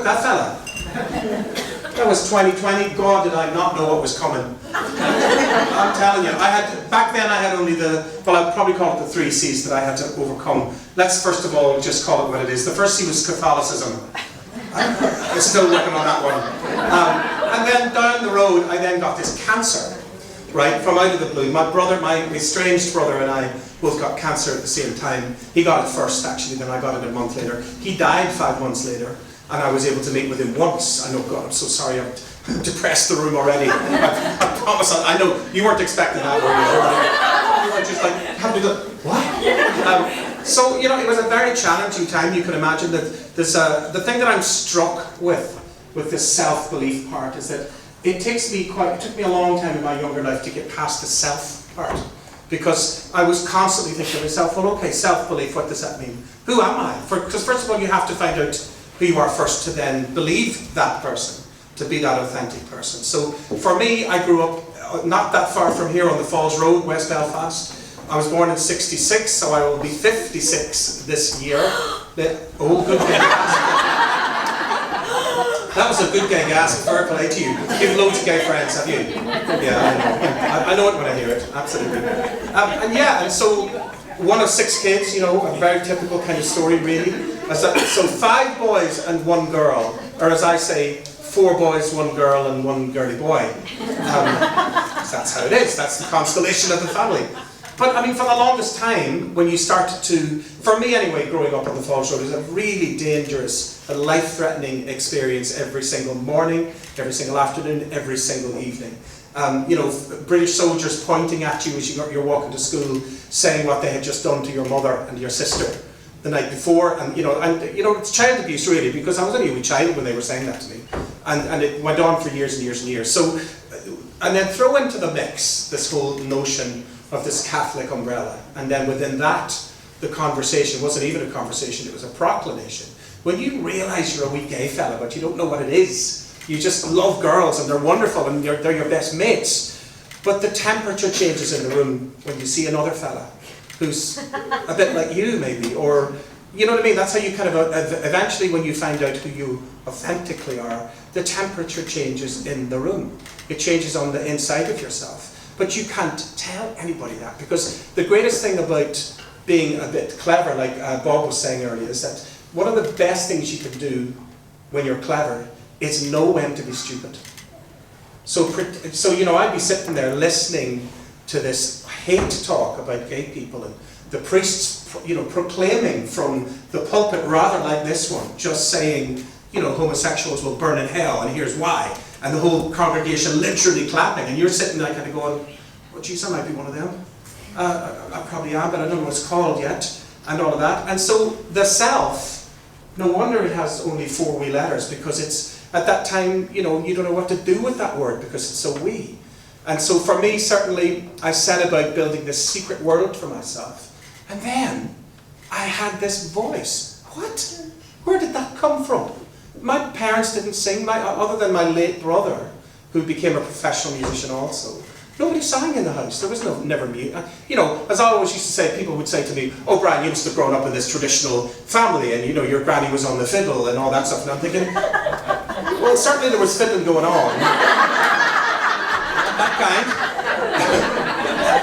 that fella. That was 2020. God, did I not know what was coming. I'm telling you, back then I had only well, I'd probably call it the 3 C's that I had to overcome. Let's first of all just call it what it is. The first C was Catholicism. I'm still working on that one. And then down the road, I then got this cancer, right, from out of the blue. My brother, my estranged brother and I both got cancer at the same time. He got it first, actually, then I got it a month later. He died 5 months later, and I was able to meet with him once. I know, God, I'm so sorry, I've depressed the room already. I promise, I know, you weren't expecting that, were you? You were just like, how do you go, what? So, you know, it was a very challenging time. You can imagine that the thing that I'm struck with this self-belief part is that it took me a long time in my younger life to get past the self part. Because I was constantly thinking to myself, well, okay, self-belief, what does that mean? Who am I? Because first of all, you have to find out who you are first to then believe that person, to be that authentic person. So for me, I grew up not that far from here on the Falls Road, West Belfast. I was born in '66, so I will be 56 this year. Oh, good gay gasp. That was a good gay gasp. Fair play to you. You've loads of gay friends, have you? Yeah, I know it when I hear it, absolutely. And so one of 6 kids, you know, a very typical kind of story, really. So 5 boys and 1 girl, or as I say, 4 boys, 1 girl, and 1 girly boy. That's how it is. That's the constellation of the family. But I mean, for the longest time, when you started to, for me anyway, growing up on the Falls Road, it was a really dangerous, a life-threatening experience every single morning, every single afternoon, every single evening. You know, British soldiers pointing at you as you're walking to school, saying what they had just done to your mother and your sister the night before, and you know, it's child abuse really, because I was only a wee child when they were saying that to me, and it went on for years and years and years. So, and then throw into the mix this whole notion of this Catholic umbrella, and then within that, the conversation wasn't even a conversation, it was a proclamation. When you realise you're a wee gay fella, but you don't know what it is, you just love girls and they're wonderful and they're your best mates, but the temperature changes in the room when you see another fella who's a bit like you maybe, or, you know what I mean, that's how you kind of, eventually when you find out who you authentically are, the temperature changes in the room. It changes on the inside of yourself. But you can't tell anybody that, because the greatest thing about being a bit clever, like Bob was saying earlier, is that one of the best things you can do when you're clever is know when to be stupid. So you know, I'd be sitting there listening to this hate talk about gay people, and the priests, you know, proclaiming from the pulpit, rather like this one, just saying, you know, homosexuals will burn in hell, and here's why. And the whole congregation literally clapping, and you're sitting there kind of going, oh geez, I might be one of them. I probably am, but I don't know what it's called yet, and all of that. And so the self, no wonder it has only 4 wee letters, because it's, at that time, you know, you don't know what to do with that word, because it's so wee. And so for me, certainly, I set about building this secret world for myself. And then, I had this voice. What? Where did that come from? My parents didn't sing, other than my late brother, who became a professional musician also. Nobody sang in the house. There was never music. You know, as I always used to say, people would say to me, oh Brian, you must have grown up in this traditional family, and you know, your granny was on the fiddle and all that stuff. And I'm thinking, well, certainly there was fiddling going on. That kind.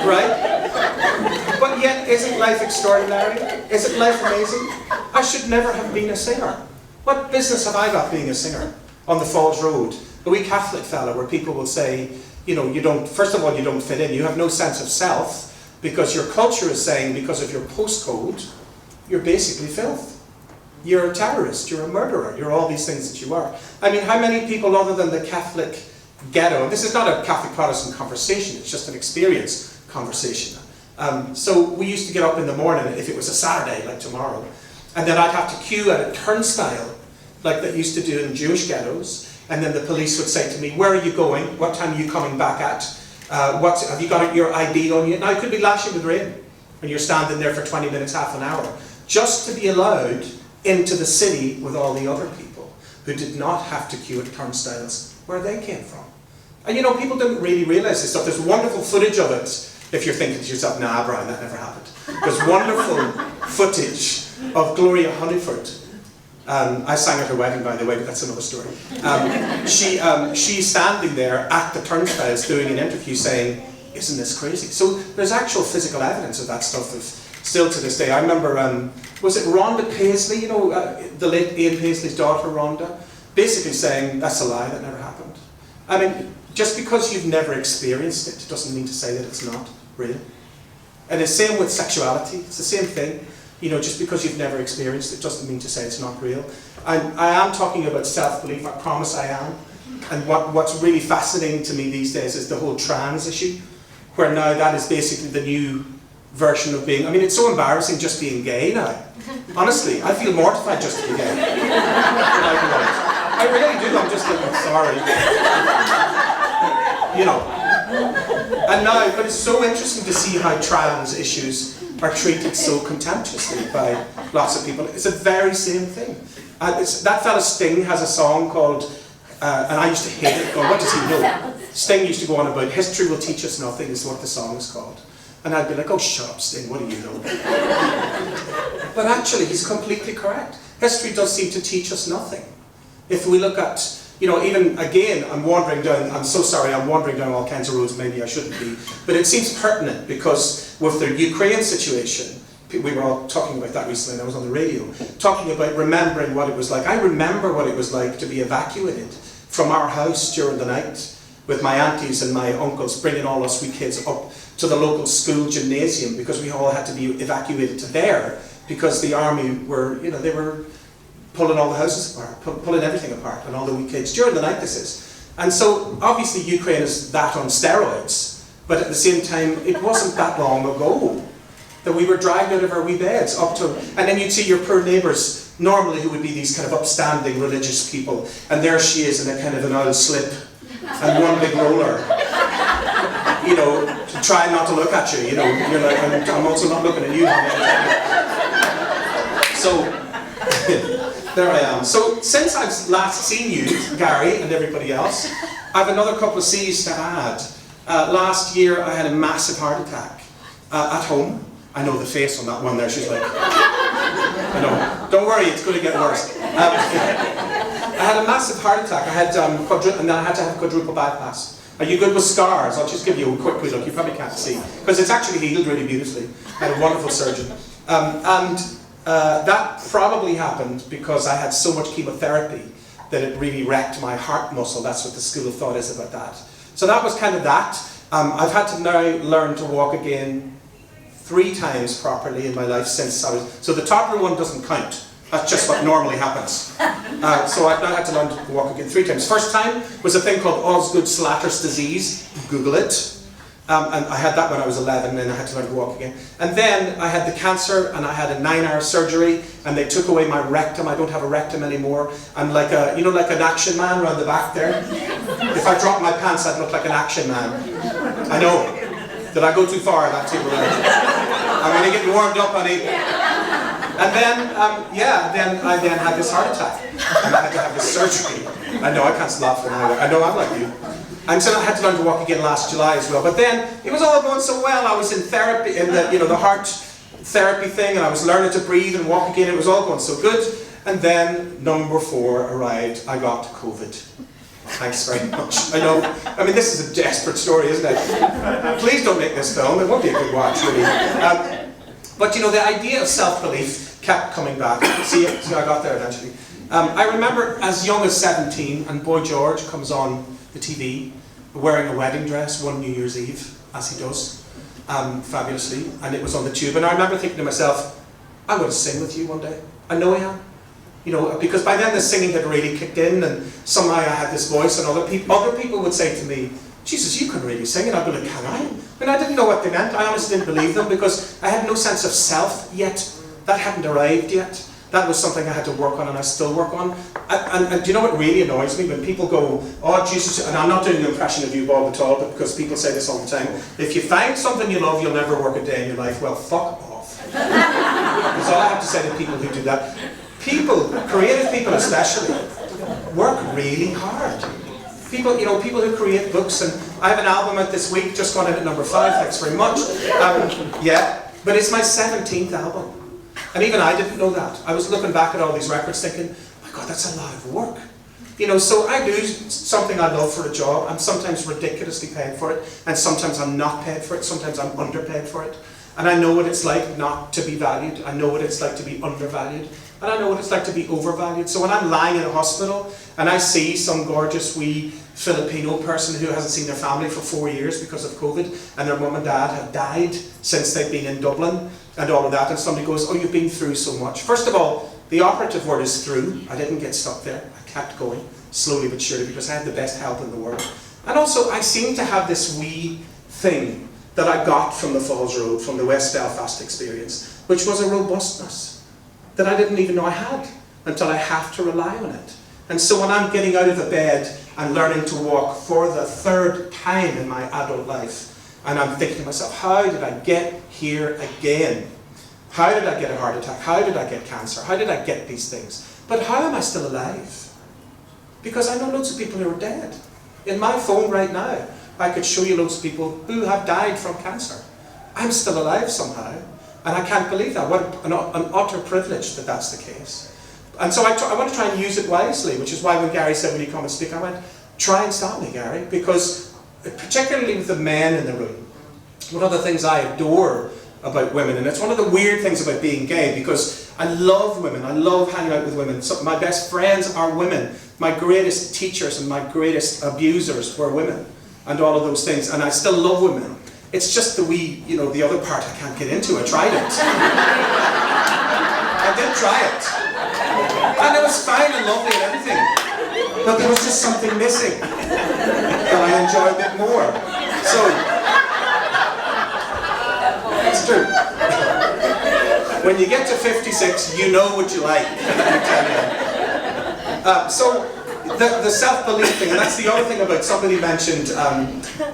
Right? But yet, isn't life extraordinary? Isn't life amazing? I should never have been a singer. What business have I got being a singer on the Falls Road? A wee Catholic fella where people will say, you know, you don't, first of all, you don't fit in, you have no sense of self, because your culture is saying, because of your postcode, you're basically filth. You're a terrorist, you're a murderer, you're all these things that you are. I mean, how many people other than the Catholic ghetto, and this is not a Catholic Protestant conversation, it's just an experience conversation. So we used to get up in the morning, if it was a Saturday, like tomorrow, and then I'd have to queue at a turnstile, like they used to do in Jewish ghettos, and then the police would say to me, where are you going? What time are you coming back at? Have you got your ID on you? Now it could be lashing with rain, and you're standing there for 20 minutes, half an hour, just to be allowed into the city with all the other people who did not have to queue at turnstiles where they came from. And you know, people don't really realise this stuff. There's wonderful footage of it, if you're thinking to yourself, nah Brian, that never happened. There's wonderful footage of Gloria Hunniford I sang at her wedding, by the way, but that's another story. She's standing there at the turnstiles doing an interview saying, isn't this crazy? So there's actual physical evidence of that stuff still to this day. I remember, was it Rhonda Paisley, you know, the late Ian Paisley's daughter, Rhonda, basically saying, that's a lie, that never happened. I mean, just because you've never experienced it doesn't mean to say that it's not real. And the same with sexuality, it's the same thing. You know, just because you've never experienced it doesn't mean to say it's not real. I am talking about self-belief, I promise I am. And what's really fascinating to me these days is the whole trans issue, where now that is basically the new version of being, I mean, it's so embarrassing just being gay now. Honestly, I feel mortified just to be gay. I really do, I'm just like, sorry. You know. And now, but it's so interesting to see how trans issues are treated so contemptuously by lots of people. It's the very same thing. That fella Sting has a song called, and I used to hate it, what does he know? Sting used to go on about, history will teach us nothing, is what the song is called. And I'd be like, oh shut up Sting, what do you know? But actually he's completely correct. History does seem to teach us nothing. If we look at, you know, even again, I'm wandering down, I'm so sorry, I'm wandering down all kinds of roads maybe I shouldn't be, but it seems pertinent because with the Ukraine situation, we were all talking about that recently and I was on the radio, talking about remembering what it was like. I remember what it was like to be evacuated from our house during the night with my aunties and my uncles bringing all us wee kids up to the local school gymnasium because we all had to be evacuated to there because the army were, you know, they were pulling all the houses apart, pulling everything apart, and all the wee kids, during the night this is. And so, obviously Ukraine is that on steroids, but at the same time, it wasn't that long ago that we were dragged out of our wee beds up to, and then you'd see your poor neighbours, normally who would be these kind of upstanding religious people, and there she is in a kind of an oil slip, and one big roller, you know, to try not to look at you, you know, you're like, I'm also not looking at you. So, there I am. So since I've last seen you, Gary, and everybody else, I have another couple of C's to add. Last year I had a massive heart attack at home. I know the face on that one there, she's like, I know, don't worry, it's going to get worse. I had a massive heart attack. I had and then I had to have a quadruple bypass. Are you good with scars? I'll just give you a quick look, you probably can't see, because it's actually healed really beautifully. I had a wonderful surgeon. That probably happened because I had so much chemotherapy that it really wrecked my heart muscle. That's what the school of thought is about that. So that was kind of that. I've had to now learn to walk again 3 times properly in my life since I was... So the toddler one doesn't count. That's just what normally happens. So I've now had to learn to walk again 3 times. First time was a thing called Osgood-Schlatter's disease. Google it. And I had that when I was 11 and I had to learn to walk again. And then I had the cancer and I had a 9-hour surgery and they took away my rectum. I don't have a rectum anymore. I'm like a, you know, like an action man around the back there. If I dropped my pants, I'd look like an action man. I know. Did I go too far? That too, I'm going to get warmed up, honey. And then, then I had this heart attack. And I had to have this surgery. I know, I can't laugh from either. I know, I'm like you. And so I had to learn to walk again last July as well. But then, it was all going so well. I was in therapy, in the, you know, the heart therapy thing, and I was learning to breathe and walk again. It was all going so good. And then, number 4 arrived. I got COVID. Thanks very much. I know, I mean, this is a desperate story, isn't it? Please don't make this film. It won't be a good watch, really. But, you know, the idea of self-belief kept coming back. See, I got there eventually. I remember as young as 17, and Boy George comes on the TV wearing a wedding dress one New Year's Eve, as he does, fabulously, and it was on the tube. And I remember thinking to myself, I'm going to sing with you one day. I know I am. You know, because by then the singing had really kicked in, and somehow I had this voice, and other people would say to me, Jesus, you can really sing, and I'd be like, can I? I mean, I didn't know what they meant. I honestly didn't believe them, because I had no sense of self yet. That hadn't arrived yet. That was something I had to work on, and I still work on. And do you know what really annoys me? When people go, oh Jesus, and I'm not doing an impression of you, Bob, at all, but because people say this all the time, if you find something you love, you'll never work a day in your life. Well, fuck off. That's all I have to say to people who do that. People, creative people especially, work really hard. People, you know, people who create books, and I have an album out this week, just gone in at number 5, thanks very much. Yeah, but it's my 17th album. And even I didn't know that. I was looking back at all these records thinking, my God, that's a lot of work. You know, so I do something I love for a job. I'm sometimes ridiculously paid for it, and sometimes I'm not paid for it, sometimes I'm underpaid for it. And I know what it's like not to be valued. I know what it's like to be undervalued. And I know what it's like to be overvalued. So when I'm lying in a hospital and I see some gorgeous wee Filipino person who hasn't seen their family for 4 years because of COVID, and their mum and dad have died since they've been in Dublin and all of that, and somebody goes, oh, you've been through so much. First of all, the operative word is through. I didn't get stuck there. I kept going, slowly but surely, because I had the best health in the world. And also, I seem to have this wee thing that I got from the Falls Road, from the West Belfast experience, which was a robustness that I didn't even know I had until I have to rely on it. And so when I'm getting out of the bed and learning to walk for the 3rd time in my adult life, and I'm thinking to myself, how did I get here again? How did I get a heart attack? How did I get cancer? How did I get these things? But how am I still alive? Because I know loads of people who are dead. In my phone right now, I could show you loads of people who have died from cancer. I'm still alive somehow, and I can't believe that. What an utter privilege that that's the case. And so I want to try and use it wisely, which is why when Gary said, will you come and speak, I went, try and stop me, Gary, because particularly with the men in the room, one of the things I adore about women, and it's one of the weird things about being gay, because I love women, I love hanging out with women. So my best friends are women. My greatest teachers and my greatest abusers were women, and all of those things, and I still love women. It's just the wee, you know, the other part I can't get into. I tried it. I did try it. And it was fine and lovely and everything. But there was just something missing that I enjoy a bit more. So, it's true. When you get to 56, you know what you like. So, the self-belief thing, and that's the other thing about, somebody mentioned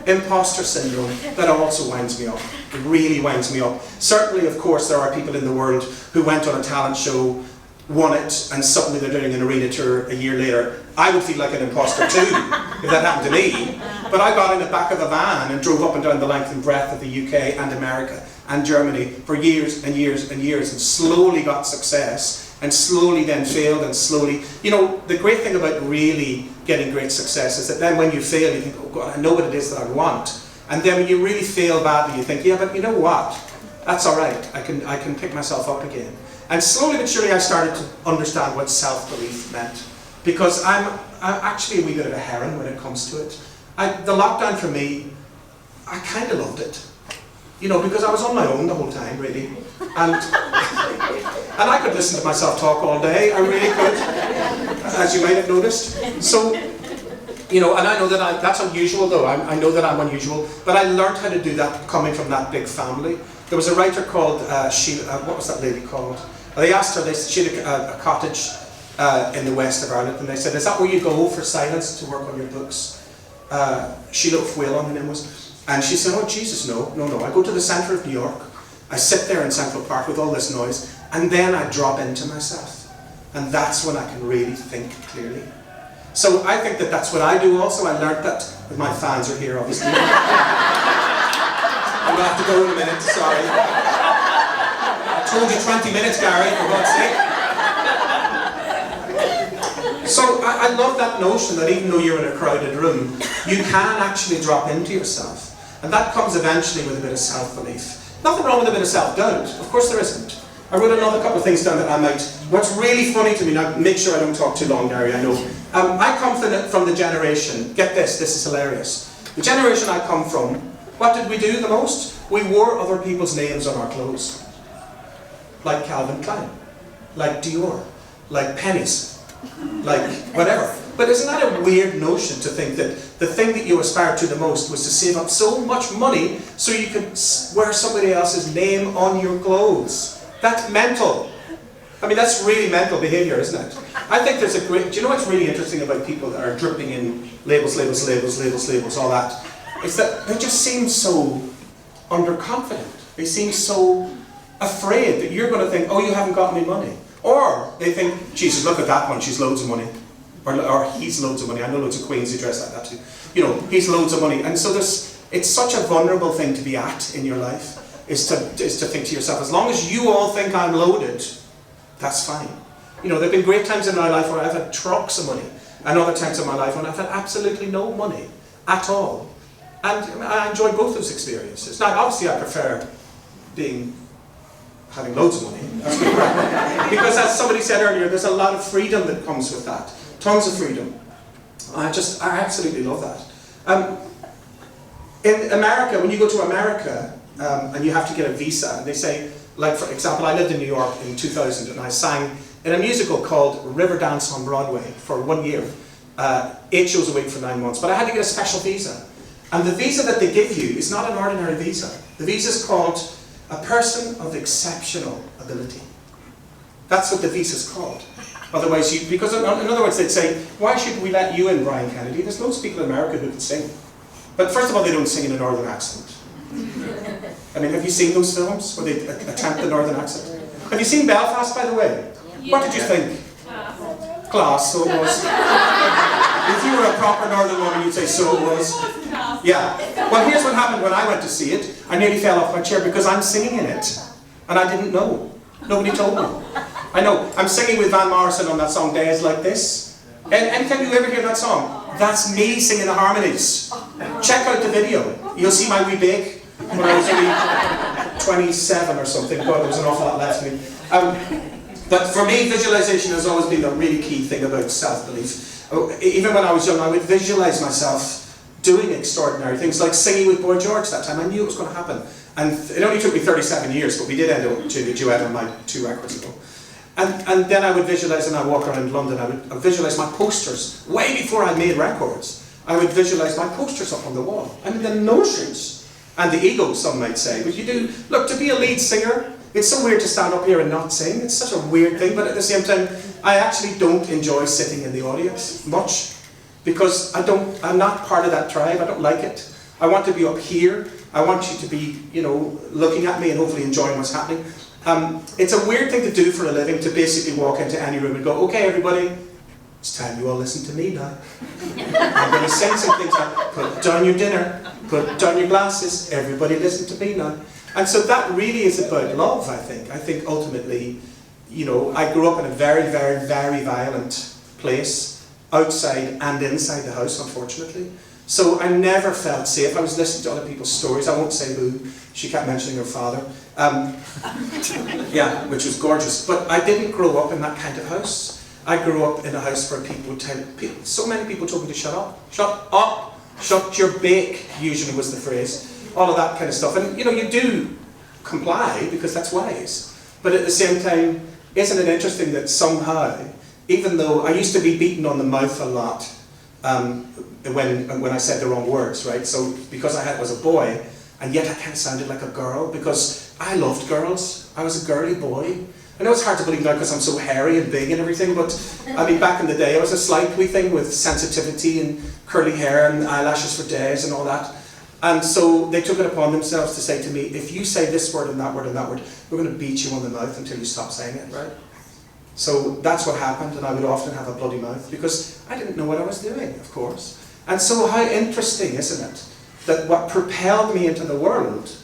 imposter syndrome, that also winds me up. It really winds me up. Certainly, of course, there are people in the world who went on a talent show, won it, and suddenly they're doing an arena tour a year later. I would feel like an imposter too, if that happened to me. But I got in the back of a van and drove up and down the length and breadth of the UK and America and Germany for years and years and years, and slowly got success, and slowly then failed, and slowly, you know, the great thing about really getting great success is that then when you fail, you think, oh God, I know what it is that I want. And then when you really fail badly, you think, yeah, but you know what? That's all right. I can pick myself up again. And slowly but surely I started to understand what self-belief meant. Because I'm actually a wee bit of a heron when it comes to it. The lockdown for me, I kind of loved it. You know, because I was on my own the whole time, really. And I could listen to myself talk all day, I really could, as you might have noticed. So, you know, and I know that that's unusual though, I know that I'm unusual, but I learned how to do that coming from that big family. There was a writer called, what was that lady called? They asked her, she had a cottage in the west of Ireland, and they said, is that where you go for silence to work on your books? Sheila Whelan, her name was. And she said, oh Jesus, no. I go to the centre of New York, I sit there in Central Park with all this noise, and then I drop into myself. And that's when I can really think clearly. So I think that that's what I do also. I learned that, with my fans are here obviously. I'm going to have to go in a minute, sorry. I told you 20 minutes, Gary, for God's sake. So I love that notion that even though you're in a crowded room, you can actually drop into yourself. And that comes eventually with a bit of self-belief. Nothing wrong with a bit of self-doubt, of course there isn't. I wrote another couple of things down that I might... What's really funny to me, now make sure I don't talk too long, Gary, I know. I come from the generation, get this is hilarious. The generation I come from, what did we do the most? We wore other people's names on our clothes. Like Calvin Klein, like Dior, like pennies, like whatever. But isn't that a weird notion to think that the thing that you aspired to the most was to save up so much money so you could wear somebody else's name on your clothes? That's mental. I mean, that's really mental behaviour, isn't it? I think there's a great... Do you know what's really interesting about people that are dripping in labels, all that? It's that they just seem so underconfident. They seem so afraid that you're going to think, oh, you haven't got any money. Or they think, Jesus, look at that one, she's loads of money. Or he's loads of money. I know loads of queens who dress like that too. You know, he's loads of money. And so it's such a vulnerable thing to be at in your life. is to think to yourself, as long as you all think I'm loaded, that's fine. You know, there have been great times in my life where I've had trucks of money, and other times in my life when I've had absolutely no money at all. And I enjoy both those experiences. Now, obviously I prefer having loads of money. That's good, right? Because as somebody said earlier, there's a lot of freedom that comes with that. Tons of freedom. I absolutely love that. In America, when you go to America, and you have to get a visa, and they say, like for example, I lived in New York in 2000 and I sang in a musical called Revered on Broadway for 1 year, 8 shows a week for 9 months, but I had to get a special visa. And the visa that they give you is not an ordinary visa. The visa is called a person of exceptional ability. That's what the visa is called. Otherwise, because in other words, they'd say, why should we let you in, Brian Kennedy? There's loads of people in America who can sing. But first of all, they don't sing in a northern accent. I mean, have you seen those films where they attempt the northern accent? Have you seen Belfast, by the way? Yeah. What did you think? Class, so it was. If you were a proper northern woman, you'd say, so it was. Yeah. Well, here's what happened when I went to see it. I nearly fell off my chair because I'm singing in it. And I didn't know. Nobody told me. I know. I'm singing with Van Morrison on that song, Days Like This. And anytime you ever hear that song, that's me singing the harmonies. Check out the video. You'll see my wee bake when I was only 27 or something. God, there was an awful lot left of me. But for me, visualization has always been a really key thing about self-belief. Even when I was young, I would visualize myself doing extraordinary things, like singing with Boy George that time. I knew it was going to happen. And it only took me 37 years, but we did end up doing a duet on my 2 records ago. And then I would visualize, and I walk around in London, I would visualize my posters. Way before I made records, I would visualize my posters up on the wall. I mean, the notions and the ego, some might say. But you do, look, to be a lead singer, it's so weird to stand up here and not sing. It's such a weird thing, but at the same time, I actually don't enjoy sitting in the audience much. Because I'm not part of that tribe, I don't like it. I want to be up here. I want you to be, you know, looking at me and hopefully enjoying what's happening. It's a weird thing to do for a living, to basically walk into any room and go, okay everybody, it's time you all listen to me now. I'm going to sing some things now. Put down your dinner, put down your glasses, everybody listen to me now. And so that really is about love, I think. I think ultimately, you know, I grew up in a very, very, very violent place, outside and inside the house, unfortunately. So I never felt safe. I was listening to other people's stories. I won't say who. She kept mentioning her father. Yeah, which was gorgeous. But I didn't grow up in that kind of house. I grew up in a house where so many people told me to shut up. Shut up! Shut your bake, usually was the phrase. All of that kind of stuff. And you know, you do comply because that's wise. But at the same time, isn't it interesting that somehow, even though I used to be beaten on the mouth a lot, when I said the wrong words, right? So because I was a boy, and yet I kind of sounded like a girl, because I loved girls. I was a girly boy. I know it's hard to believe now because I'm so hairy and big and everything, but I mean, back in the day, I was a slight wee thing with sensitivity and curly hair and eyelashes for days and all that. And so they took it upon themselves to say to me, if you say this word and that word and that word, we're going to beat you on the mouth until you stop saying it, right? So that's what happened, and I would often have a bloody mouth because I didn't know what I was doing, of course. And so how interesting, isn't it, that what propelled me into the world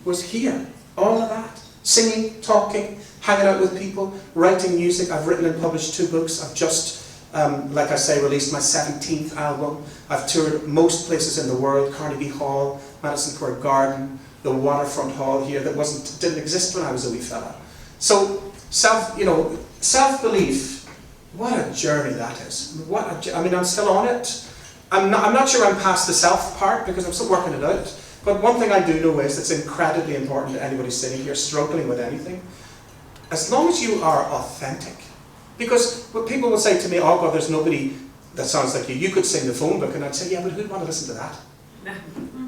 was here, all of that. Singing, talking, hanging out with people, writing music. I've written and published 2 books. I've just, like I say, released my 17th album. I've toured most places in the world, Carnegie Hall, Madison Square Garden, the Waterfront Hall here that didn't exist when I was a wee fella. So, self-belief, what a journey that is. I mean, I'm still on it. I'm not sure I'm past the self part because I'm still working it out. But one thing I do know is that's incredibly important to anybody sitting here struggling with anything. As long as you are authentic. Because what people will say to me, oh God, there's nobody that sounds like you. You could sing the phone book, and I'd say, yeah, but who'd want to listen to that?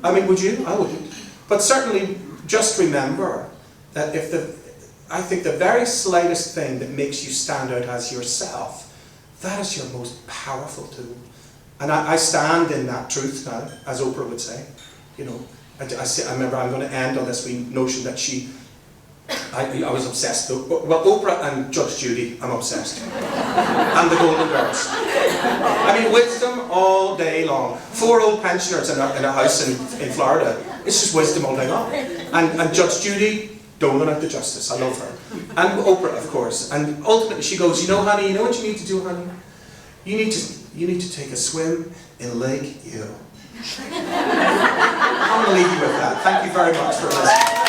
I mean, would you? I wouldn't. But certainly, just remember that I think the very slightest thing that makes you stand out as yourself, that is your most powerful tool. And I stand in that truth now, as Oprah would say. You know, I remember I'm going to end on this wee notion that I was obsessed. Well, Oprah and Judge Judy, I'm obsessed. And the Golden Girls. I mean, wisdom all day long. 4 old pensioners in a house in Florida. It's just wisdom all day long. And Judge Judy, doling out the justice. I love her. And Oprah, of course. And ultimately she goes, you know, honey, you know what you need to do, honey? You need to take a swim in Lake Erie. I'm going to leave you with that. Thank you very much for listening.